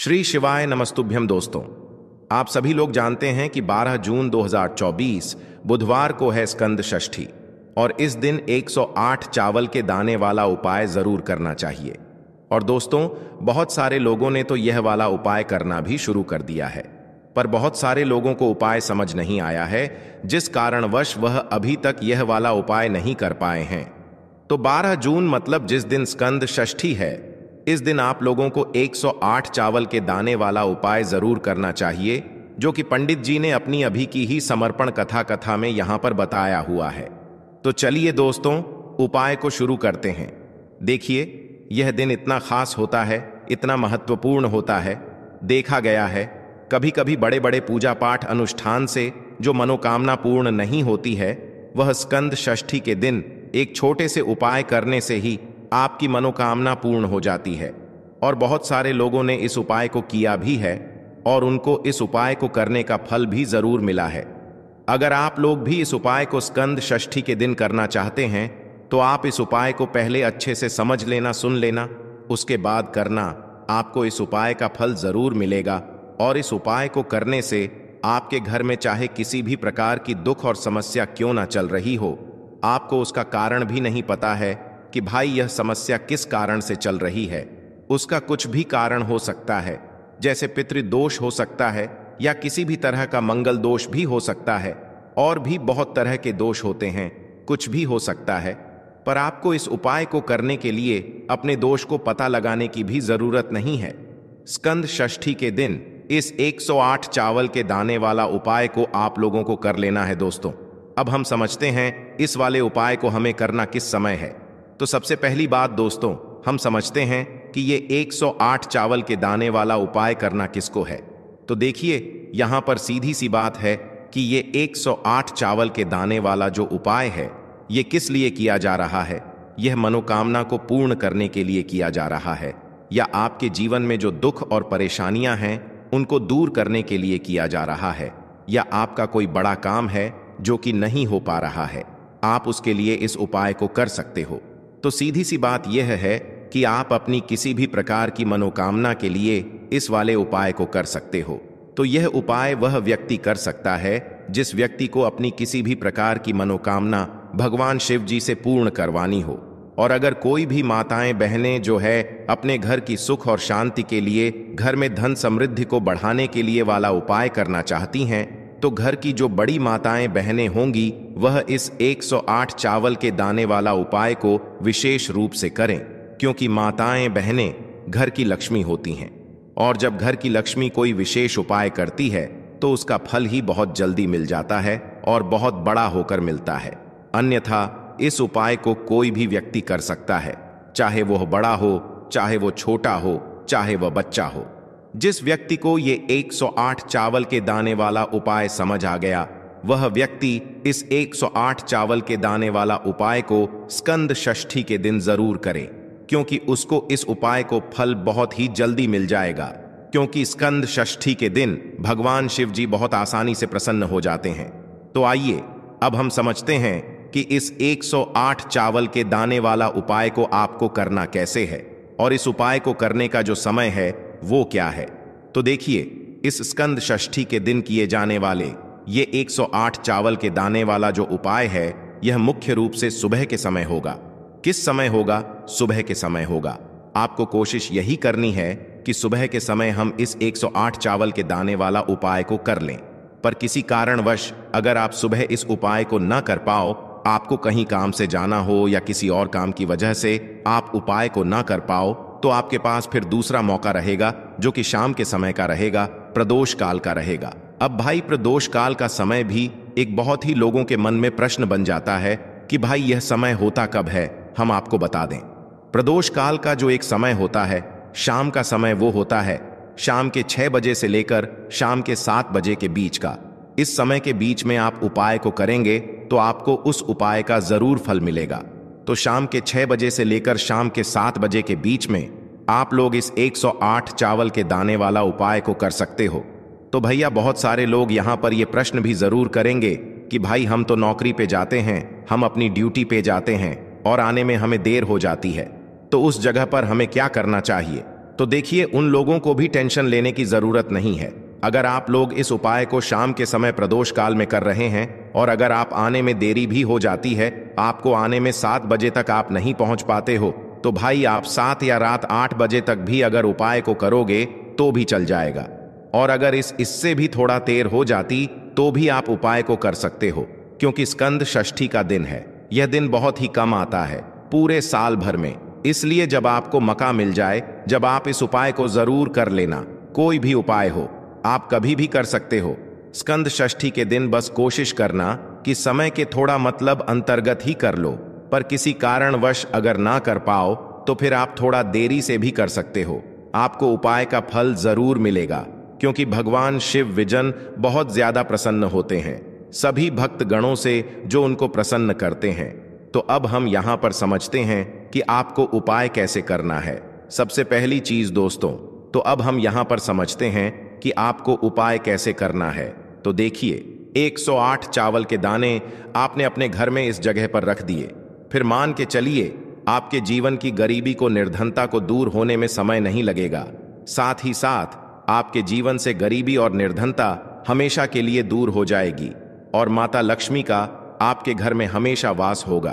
श्री शिवाय नमस्तुभ्यम दोस्तों। आप सभी लोग जानते हैं कि 12 जून 2024 बुधवार को है स्कंद षष्ठी और इस दिन 108 चावल के दाने वाला उपाय जरूर करना चाहिए। और दोस्तों, बहुत सारे लोगों ने तो यह वाला उपाय करना भी शुरू कर दिया है, पर बहुत सारे लोगों को उपाय समझ नहीं आया है, जिस कारणवश वह अभी तक यह वाला उपाय नहीं कर पाए हैं। तो 12 जून मतलब जिस दिन स्कंद षष्ठी है, इस दिन आप लोगों को 108 चावल के दाने वाला उपाय जरूर करना चाहिए, जो कि पंडित जी ने अपनी अभी की ही समर्पण कथा में यहां पर बताया हुआ है। तो चलिए दोस्तों, उपाय को शुरू करते हैं। देखिए, यह दिन इतना खास होता है, इतना महत्वपूर्ण होता है। देखा गया है कभी कभी बड़े बड़े पूजा पाठ अनुष्ठान से जो मनोकामना पूर्ण नहीं होती है, वह स्कंद षष्ठी के दिन एक छोटे से उपाय करने से ही आपकी मनोकामना पूर्ण हो जाती है। और बहुत सारे लोगों ने इस उपाय को किया भी है और उनको इस उपाय को करने का फल भी जरूर मिला है। अगर आप लोग भी इस उपाय को स्कंद षष्ठी के दिन करना चाहते हैं, तो आप इस उपाय को पहले अच्छे से समझ लेना, सुन लेना, उसके बाद करना। आपको इस उपाय का फल जरूर मिलेगा। और इस उपाय को करने से आपके घर में चाहे किसी भी प्रकार की दुख और समस्या क्यों ना चल रही हो, आपको उसका कारण भी नहीं पता है कि भाई यह समस्या किस कारण से चल रही है। उसका कुछ भी कारण हो सकता है, जैसे पितृदोष हो सकता है या किसी भी तरह का मंगल दोष भी हो सकता है, और भी बहुत तरह के दोष होते हैं, कुछ भी हो सकता है। पर आपको इस उपाय को करने के लिए अपने दोष को पता लगाने की भी जरूरत नहीं है। स्कंद षष्ठी के दिन इस 108 चावल के दाने वाला उपाय को आप लोगों को कर लेना है। दोस्तों, अब हम समझते हैं इस वाले उपाय को हमें करना किस समय है। तो सबसे पहली बात दोस्तों, हम समझते हैं कि ये 108 चावल के दाने वाला उपाय करना किसको है। तो देखिए, यहां पर सीधी सी बात है कि ये 108 चावल के दाने वाला जो उपाय है, ये किस लिए किया जा रहा है। यह मनोकामना को पूर्ण करने के लिए किया जा रहा है, या आपके जीवन में जो दुख और परेशानियां हैं उनको दूर करने के लिए किया जा रहा है, या आपका कोई बड़ा काम है जो कि नहीं हो पा रहा है, आप उसके लिए इस उपाय को कर सकते हो। तो सीधी सी बात यह है कि आप अपनी किसी भी प्रकार की मनोकामना के लिए इस वाले उपाय को कर सकते हो। तो यह उपाय वह व्यक्ति कर सकता है जिस व्यक्ति को अपनी किसी भी प्रकार की मनोकामना भगवान शिव जी से पूर्ण करवानी हो। और अगर कोई भी माताएं बहनें जो है अपने घर की सुख और शांति के लिए, घर में धन समृद्धि को बढ़ाने के लिए वाला उपाय करना चाहती हैं, तो घर की जो बड़ी माताएं बहनें होंगी वह इस 108 चावल के दाने वाला उपाय को विशेष रूप से करें, क्योंकि माताएं बहनें घर की लक्ष्मी होती हैं। और जब घर की लक्ष्मी कोई विशेष उपाय करती है तो उसका फल ही बहुत जल्दी मिल जाता है और बहुत बड़ा होकर मिलता है। अन्यथा इस उपाय को कोई भी व्यक्ति कर सकता है, चाहे वह बड़ा हो, चाहे वो छोटा हो, चाहे वह बच्चा हो। जिस व्यक्ति को ये 108 चावल के दाने वाला उपाय समझ आ गया, वह व्यक्ति इस 108 चावल के दाने वाला उपाय को स्कंद षष्ठी के दिन जरूर करे, क्योंकि उसको इस उपाय को फल बहुत ही जल्दी मिल जाएगा। क्योंकि स्कंद षष्ठी के दिन भगवान शिव जी बहुत आसानी से प्रसन्न हो जाते हैं। तो आइए अब हम समझते हैं कि इस 108 चावल के दाने वाला उपाय को आपको करना कैसे है, और इस उपाय को करने का जो समय है वो क्या है। तो देखिए, इस स्कंद षष्ठी के दिन किए जाने वाले ये 108 चावल के दाने वाला जो उपाय है, यह मुख्य रूप से सुबह के समय होगा। किस समय होगा? सुबह के समय होगा। आपको कोशिश यही करनी है कि सुबह के समय हम इस 108 चावल के दाने वाला उपाय को कर लें। पर किसी कारणवश अगर आप सुबह इस उपाय को न कर पाओ, आपको कहीं काम से जाना हो या किसी और काम की वजह से आप उपाय को न कर पाओ, तो आपके पास फिर दूसरा मौका रहेगा, जो कि शाम के समय का रहेगा, प्रदोष काल का रहेगा। अब भाई, प्रदोष काल का समय भी एक बहुत ही लोगों के मन में प्रश्न बन जाता है कि भाई यह समय होता कब है। हम आपको बता दें, प्रदोष काल का जो एक समय होता है, शाम का समय, वो होता है शाम के 6 बजे से लेकर शाम के 7 बजे के बीच का। इस समय के बीच में आप उपाय को करेंगे तो आपको उस उपाय का जरूर फल मिलेगा। तो शाम के 6 बजे से लेकर शाम के 7 बजे के बीच में आप लोग इस 108 चावल के दाने वाला उपाय को कर सकते हो। तो भैया, बहुत सारे लोग यहाँ पर ये प्रश्न भी जरूर करेंगे कि भाई हम तो नौकरी पे जाते हैं, हम अपनी ड्यूटी पे जाते हैं और आने में हमें देर हो जाती है, तो उस जगह पर हमें क्या करना चाहिए। तो देखिए, उन लोगों को भी टेंशन लेने की जरूरत नहीं है। अगर आप लोग इस उपाय को शाम के समय प्रदोष काल में कर रहे हैं और अगर आप आने में देरी भी हो जाती है, आपको आने में 7 बजे तक आप नहीं पहुंच पाते हो, तो भाई आप 7 या रात 8 बजे तक भी अगर उपाय को करोगे तो भी चल जाएगा। और अगर इससे भी थोड़ा देर हो जाती तो भी आप उपाय को कर सकते हो, क्योंकि स्कंद षष्ठी का दिन है। यह दिन बहुत ही कम आता है पूरे साल भर में, इसलिए जब आपको मौका मिल जाए, जब आप इस उपाय को जरूर कर लेना। कोई भी उपाय हो, आप कभी भी कर सकते हो। स्कंद षष्ठी के दिन बस कोशिश करना कि समय के थोड़ा मतलब अंतर्गत ही कर लो, पर किसी कारणवश अगर ना कर पाओ तो फिर आप थोड़ा देरी से भी कर सकते हो। आपको उपाय का फल जरूर मिलेगा, क्योंकि भगवान शिव विजन बहुत ज्यादा प्रसन्न होते हैं सभी भक्त गणों से जो उनको प्रसन्न करते हैं। तो अब हम यहां पर समझते हैं कि आपको उपाय कैसे करना है। सबसे पहली चीज दोस्तों, तो अब हम यहां पर समझते हैं कि आपको उपाय कैसे करना है। तो देखिए, 108 चावल के दाने आपने अपने घर में इस जगह पर रख दिए। फिर मान के चलिए आपके जीवन की गरीबी को, निर्धनता को दूर होने में समय नहीं लगेगा। साथ ही साथ आपके जीवन से गरीबी और निर्धनता हमेशा के लिए दूर हो जाएगी और माता लक्ष्मी का आपके घर में हमेशा वास होगा।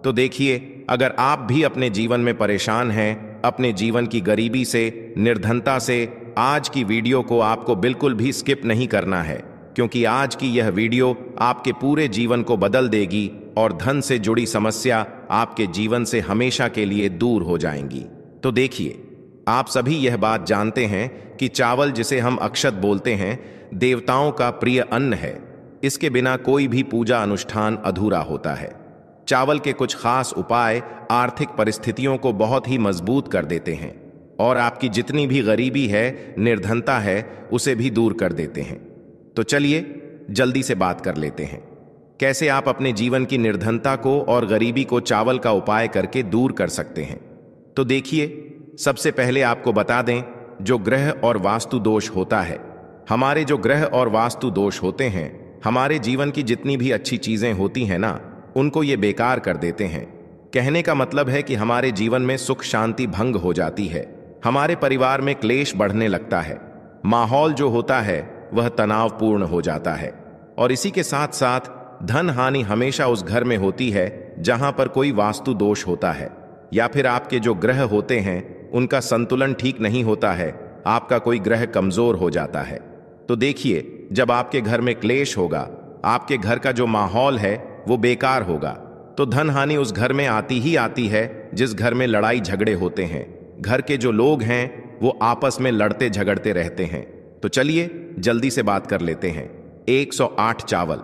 तो देखिए, अगर आप भी अपने जीवन में परेशान हैं, अपने जीवन की गरीबी से, निर्धनता से, आज की वीडियो को आपको बिल्कुल भी स्किप नहीं करना है, क्योंकि आज की यह वीडियो आपके पूरे जीवन को बदल देगी और धन से जुड़ी समस्या आपके जीवन से हमेशा के लिए दूर हो जाएंगी। तो देखिए, आप सभी यह बात जानते हैं कि चावल, जिसे हम अक्षत बोलते हैं, देवताओं का प्रिय अन्न है। इसके बिना कोई भी पूजा अनुष्ठान अधूरा होता है। चावल के कुछ खास उपाय आर्थिक परिस्थितियों को बहुत ही मजबूत कर देते हैं और आपकी जितनी भी गरीबी है, निर्धनता है, उसे भी दूर कर देते हैं। तो चलिए जल्दी से बात कर लेते हैं, कैसे आप अपने जीवन की निर्धनता को और गरीबी को चावल का उपाय करके दूर कर सकते हैं। तो देखिए, सबसे पहले आपको बता दें, जो ग्रह और वास्तु दोष होता है, हमारे जो ग्रह और वास्तु दोष होते हैं, हमारे जीवन की जितनी भी अच्छी चीजें होती हैं ना, उनको ये बेकार कर देते हैं। कहने का मतलब है कि हमारे जीवन में सुख शांति भंग हो जाती है, हमारे परिवार में क्लेश बढ़ने लगता है, माहौल जो होता है वह तनावपूर्ण हो जाता है और इसी के साथ साथ धन हानि हमेशा उस घर में होती है जहां पर कोई वास्तु दोष होता है, या फिर आपके जो ग्रह होते हैं उनका संतुलन ठीक नहीं होता है, आपका कोई ग्रह कमजोर हो जाता है। तो देखिए, जब आपके घर में क्लेश होगा, आपके घर का जो माहौल है वो बेकार होगा, तो धन हानि उस घर में आती ही आती है जिस घर में लड़ाई झगड़े होते हैं। घर के जो लोग हैं वो आपस में लड़ते झगड़ते रहते हैं। तो चलिए जल्दी से बात कर लेते हैं। 108 चावल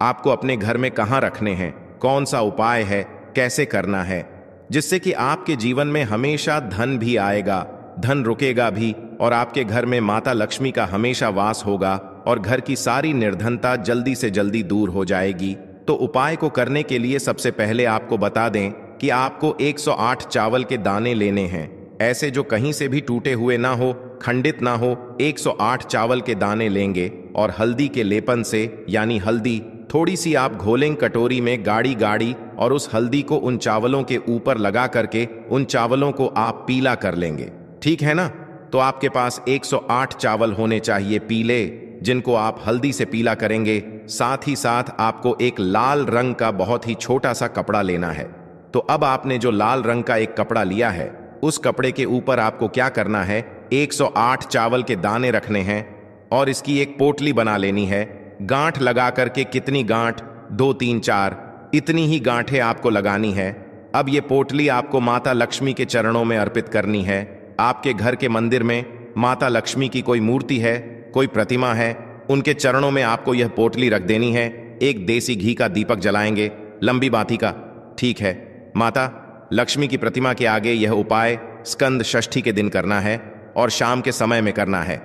आपको अपने घर में कहाँ रखने हैं, कौन सा उपाय है, कैसे करना है, जिससे कि आपके जीवन में हमेशा धन भी आएगा, धन रुकेगा भी और आपके घर में माता लक्ष्मी का हमेशा वास होगा और घर की सारी निर्धनता जल्दी से जल्दी दूर हो जाएगी। तो उपाय को करने के लिए सबसे पहले आपको बता दें कि आपको 108 चावल के दाने लेने हैं, ऐसे जो कहीं से भी टूटे हुए ना हो, खंडित ना हो। 108 चावल के दाने लेंगे और हल्दी के लेपन से, यानी हल्दी थोड़ी सी आप घोलेंगे कटोरी में गाढ़ी गाढ़ी, और उस हल्दी को उन चावलों के ऊपर लगा करके उन चावलों को आप पीला कर लेंगे। ठीक है ना? तो आपके पास 108 चावल होने चाहिए पीले, जिनको आप हल्दी से पीला करेंगे। साथ ही साथ आपको एक लाल रंग का बहुत ही छोटा सा कपड़ा लेना है। तो अब आपने जो लाल रंग का एक कपड़ा लिया है, उस कपड़े के ऊपर आपको क्या करना है, 108 चावल के दाने रखने हैं और इसकी एक पोटली बना लेनी है। गांठ लगा करके, कितनी गांठ, 2 3 4, इतनी ही गांठें आपको लगानी है। अब ये पोटली आपको माता लक्ष्मी के चरणों में अर्पित करनी है। आपके घर के मंदिर में माता लक्ष्मी की कोई मूर्ति है, कोई प्रतिमा है, उनके चरणों में आपको यह पोटली रख देनी है। एक देसी घी का दीपक जलाएंगे, लंबी बाती का। ठीक है, माता लक्ष्मी की प्रतिमा के आगे यह उपाय स्कंद षष्ठी के दिन करना है और शाम के समय में करना है।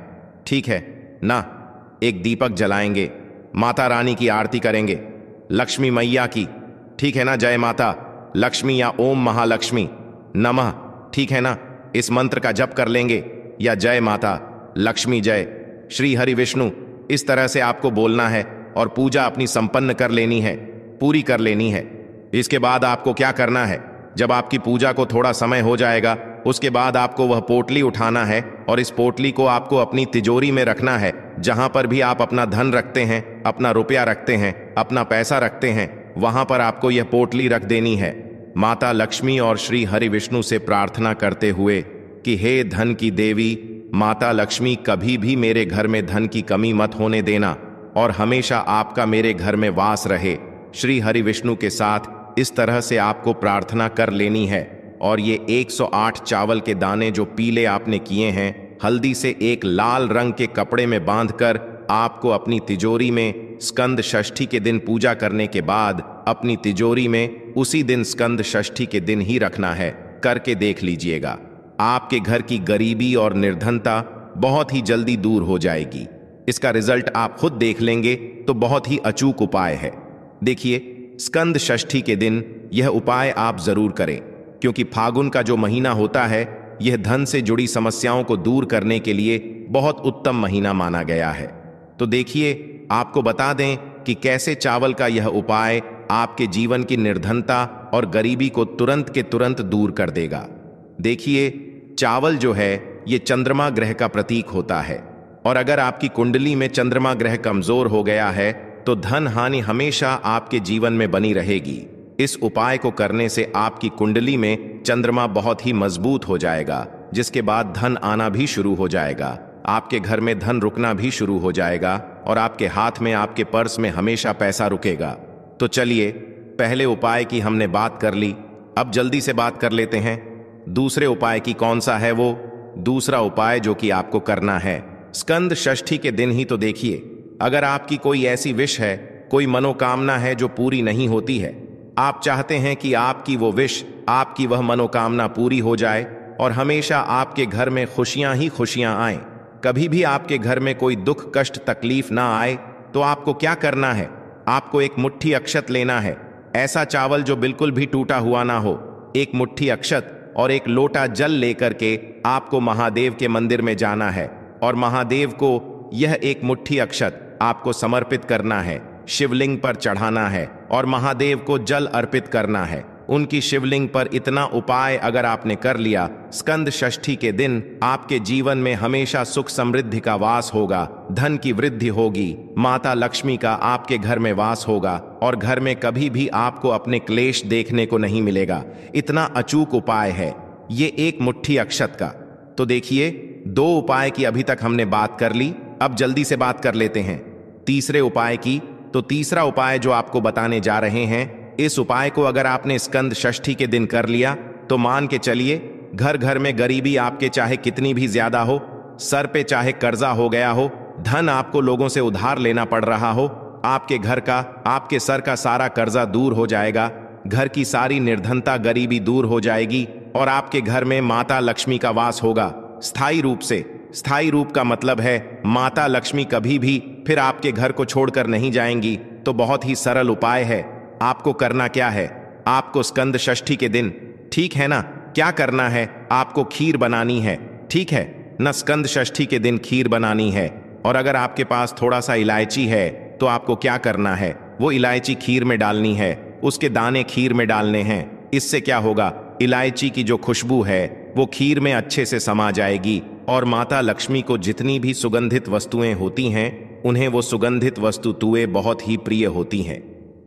ठीक है ना? एक दीपक जलाएंगे, माता रानी की आरती करेंगे, लक्ष्मी मैया की। ठीक है ना? जय माता लक्ष्मी या ओम महालक्ष्मी नमः। ठीक है ना? इस मंत्र का जप कर लेंगे, या जय माता लक्ष्मी जय श्री हरि विष्णु, इस तरह से आपको बोलना है और पूजा अपनी संपन्न कर लेनी है, पूरी कर लेनी है। इसके बाद आपको क्या करना है, जब आपकी पूजा को थोड़ा समय हो जाएगा, उसके बाद आपको वह पोटली उठाना है और इस पोटली को आपको अपनी तिजोरी में रखना है। जहां पर भी आप अपना धन रखते हैं, अपना रुपया रखते हैं, अपना पैसा रखते हैं, वहां पर आपको यह पोटली रख देनी है। माता लक्ष्मी और श्री हरि विष्णु से प्रार्थना करते हुए कि हे धन की देवी माता लक्ष्मी, कभी भी मेरे घर में धन की कमी मत होने देना और हमेशा आपका मेरे घर में वास रहे। श्री हरि विष्णु के साथ इस तरह से आपको प्रार्थना कर लेनी है। और ये 108 चावल के दाने जो पीले आपने किए हैं, हल्दी से एक लाल रंग के कपड़े में बांधकर आपको अपनी तिजोरी में स्कंद षष्ठी के दिन पूजा करने के बाद अपनी तिजोरी में उसी दिन स्कंद षष्ठी के दिन ही रखना है। करके देख लीजिएगा, आपके घर की गरीबी और निर्धनता बहुत ही जल्दी दूर हो जाएगी। इसका रिजल्ट आप खुद देख लेंगे तो बहुत ही अचूक उपाय है। देखिए, स्कंद षष्ठी के दिन यह उपाय आप जरूर करें, क्योंकि फागुन का जो महीना होता है यह धन से जुड़ी समस्याओं को दूर करने के लिए बहुत उत्तम महीना माना गया है। तो देखिए, आपको बता दें कि कैसे चावल का यह उपाय आपके जीवन की निर्धनता और गरीबी को तुरंत के तुरंत दूर कर देगा। देखिए, चावल जो है ये चंद्रमा ग्रह का प्रतीक होता है, और अगर आपकी कुंडली में चंद्रमा ग्रह कमजोर हो गया है तो धन हानि हमेशा आपके जीवन में बनी रहेगी। इस उपाय को करने से आपकी कुंडली में चंद्रमा बहुत ही मजबूत हो जाएगा, जिसके बाद धन आना भी शुरू हो जाएगा। आपके घर में धन रुकना भी शुरू हो जाएगा और आपके हाथ में, आपके पर्स में हमेशा पैसा रुकेगा। तो चलिए, पहले उपाय की हमने बात कर ली, अब जल्दी से बात कर लेते हैं दूसरे उपाय की। कौन सा है वो दूसरा उपाय जो कि आपको करना है स्कंद षष्ठी के दिन ही? तो देखिए, अगर आपकी कोई ऐसी विश है, कोई मनोकामना है जो पूरी नहीं होती है, आप चाहते हैं कि आपकी वो विश, आपकी वह मनोकामना पूरी हो जाए और हमेशा आपके घर में खुशियां ही खुशियां आएं, कभी भी आपके घर में कोई दुख कष्ट तकलीफ ना आए, तो आपको क्या करना है? आपको एक मुट्ठी अक्षत लेना है, ऐसा चावल जो बिल्कुल भी टूटा हुआ ना हो। एक मुट्ठी अक्षत और एक लोटा जल लेकर के आपको महादेव के मंदिर में जाना है और महादेव को यह एक मुट्ठी अक्षत आपको समर्पित करना है, शिवलिंग पर चढ़ाना है और महादेव को जल अर्पित करना है। उनकी शिवलिंग पर इतना उपाय अगर आपने कर लिया, स्कंद षष्ठी के दिन आपके जीवन में हमेशा सुख समृद्धि का वास होगा, धन की वृद्धि होगी, माता लक्ष्मी का आपके घर में वास होगा और घर में कभी भी आपको अपने क्लेश देखने को नहीं मिलेगा। इतना अचूक उपाय है ये एक मुट्ठी अक्षत का। तो देखिए, 2 उपाय की अभी तक हमने बात कर ली, अब जल्दी से बात कर लेते हैं तीसरे उपाय की। तो तीसरा उपाय जो आपको बताने जा रहे हैं, इस उपाय को अगर आपने स्कंद षष्ठी के दिन कर लिया तो मान के चलिए, घर घर में गरीबी आपके चाहे कितनी भी ज्यादा हो, सर पे चाहे कर्जा हो गया हो, धन आपको लोगों से उधार लेना पड़ रहा हो, आपके घर का, आपके सर का सारा कर्जा दूर हो जाएगा, घर की सारी निर्धनता गरीबी दूर हो जाएगी और आपके घर में माता लक्ष्मी का वास होगा स्थायी रूप से। स्थायी रूप का मतलब है माता लक्ष्मी कभी भी फिर आपके घर को छोड़कर नहीं जाएंगी। तो बहुत ही सरल उपाय है। आपको करना क्या है? आपको स्कंद षष्ठी के दिन, ठीक है ना, क्या करना है? आपको खीर बनानी है, ठीक है ना? स्कंद षष्ठी के दिन खीर बनानी है। और अगर आपके पास थोड़ा सा इलायची है तो आपको क्या करना है? वो इलायची खीर में डालनी है, उसके दाने खीर में डालने हैं। इससे क्या होगा? इलायची की जो खुशबू है वो खीर में अच्छे से समा जाएगी और माता लक्ष्मी को जितनी भी सुगंधित वस्तुएं होती हैं, उन्हें वो सुगंधित वस्तुएं बहुत ही प्रिय होती हैं।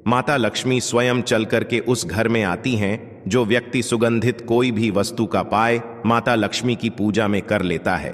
माता लक्ष्मी स्वयं चल करके उस घर में आती हैं। जो व्यक्ति सुगंधित कोई भी वस्तु का पाए, माता लक्ष्मी की पूजा में कर लेता है।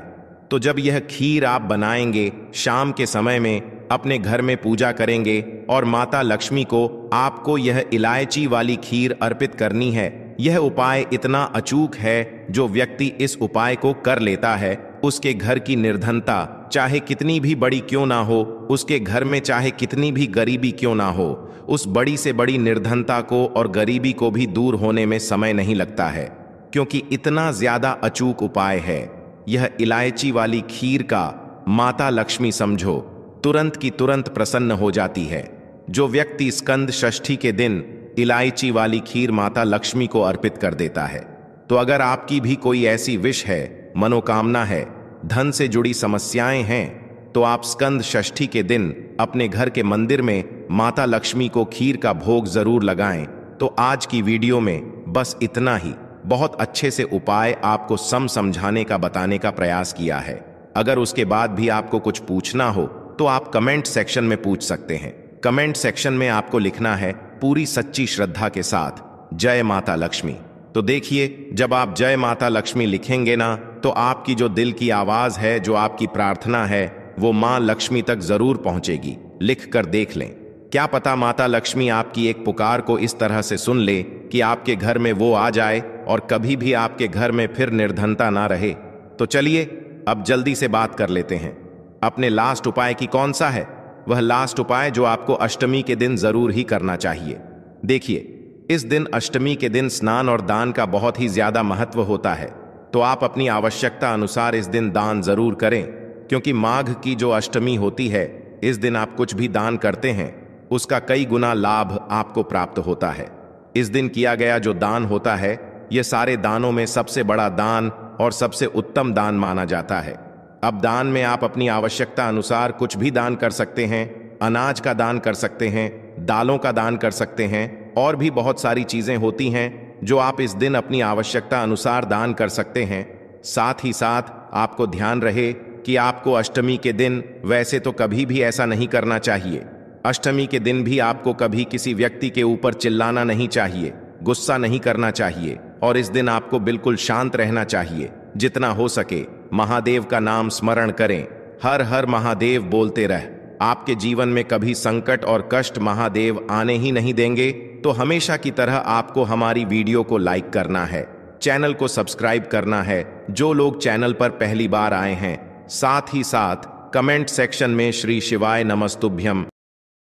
तो जब यह खीर आप बनाएंगे, शाम के समय में अपने घर में पूजा करेंगे और माता लक्ष्मी को आपको यह इलायची वाली खीर अर्पित करनी है। यह उपाय इतना अचूक है, जो व्यक्ति इस उपाय को कर लेता है, उसके घर की निर्धनता चाहे कितनी भी बड़ी क्यों ना हो, उसके घर में चाहे कितनी भी गरीबी क्यों ना हो, उस बड़ी से बड़ी निर्धनता को और गरीबी को भी दूर होने में समय नहीं लगता है, क्योंकि इतना ज्यादा अचूक उपाय है। यह इलायची वाली खीर का माता लक्ष्मी समझो तुरंत की तुरंत प्रसन्न हो जाती है। जो व्यक्ति स्कंद षष्ठी के दिन इलायची वाली खीर माता लक्ष्मी को अर्पित कर देता है, तो अगर आपकी भी कोई ऐसी विश है, मनोकामना है, धन से जुड़ी समस्याएं हैं, तो आप स्कंद षष्ठी के दिन अपने घर के मंदिर में माता लक्ष्मी को खीर का भोग जरूर लगाएं। तो आज की वीडियो में बस इतना ही। बहुत अच्छे से उपाय आपको समझाने का बताने का प्रयास किया है। अगर उसके बाद भी आपको कुछ पूछना हो तो आप कमेंट सेक्शन में पूछ सकते हैं। कमेंट सेक्शन में आपको लिखना है पूरी सच्ची श्रद्धा के साथ, जय माता लक्ष्मी। तो देखिए, जब आप जय माता लक्ष्मी लिखेंगे ना, तो आपकी जो दिल की आवाज है, जो आपकी प्रार्थना है, वो मां लक्ष्मी तक जरूर पहुंचेगी। लिख कर देख लें, क्या पता माता लक्ष्मी आपकी एक पुकार को इस तरह से सुन ले कि आपके घर में वो आ जाए और कभी भी आपके घर में फिर निर्धनता ना रहे। तो चलिए अब जल्दी से बात कर लेते हैं अपने लास्ट उपाय की। कौन सा है वह लास्ट उपाय जो आपको अष्टमी के दिन जरूर ही करना चाहिए? देखिए, इस दिन अष्टमी के दिन स्नान और दान का बहुत ही ज्यादा महत्व होता है। तो आप अपनी आवश्यकता अनुसार इस दिन दान जरूर करें, क्योंकि माघ की जो अष्टमी होती है, इस दिन आप कुछ भी दान करते हैं उसका कई गुना लाभ आपको प्राप्त होता है। इस दिन किया गया जो दान होता है, यह सारे दानों में सबसे बड़ा दान और सबसे उत्तम दान माना जाता है। अब दान में आप अपनी आवश्यकता अनुसार कुछ भी दान कर सकते हैं। अनाज का दान कर सकते हैं, दालों का दान कर सकते हैं, और भी बहुत सारी चीजें होती हैं जो आप इस दिन अपनी आवश्यकता अनुसार दान कर सकते हैं। साथ ही साथ आपको ध्यान रहे कि आपको अष्टमी के दिन वैसे तो कभी भी ऐसा नहीं करना चाहिए। अष्टमी के दिन भी आपको कभी किसी व्यक्ति के ऊपर चिल्लाना नहीं चाहिए, गुस्सा नहीं करना चाहिए, और इस दिन आपको बिल्कुल शांत रहना चाहिए। जितना हो सके महादेव का नाम स्मरण करें, हर हर महादेव बोलते रह। आपके जीवन में कभी संकट और कष्ट महादेव आने ही नहीं देंगे। तो हमेशा की तरह आपको हमारी वीडियो को लाइक करना है, चैनल को सब्सक्राइब करना है जो लोग चैनल पर पहली बार आए हैं। साथ ही साथ कमेंट सेक्शन में श्री शिवाय नमस्तुभ्यम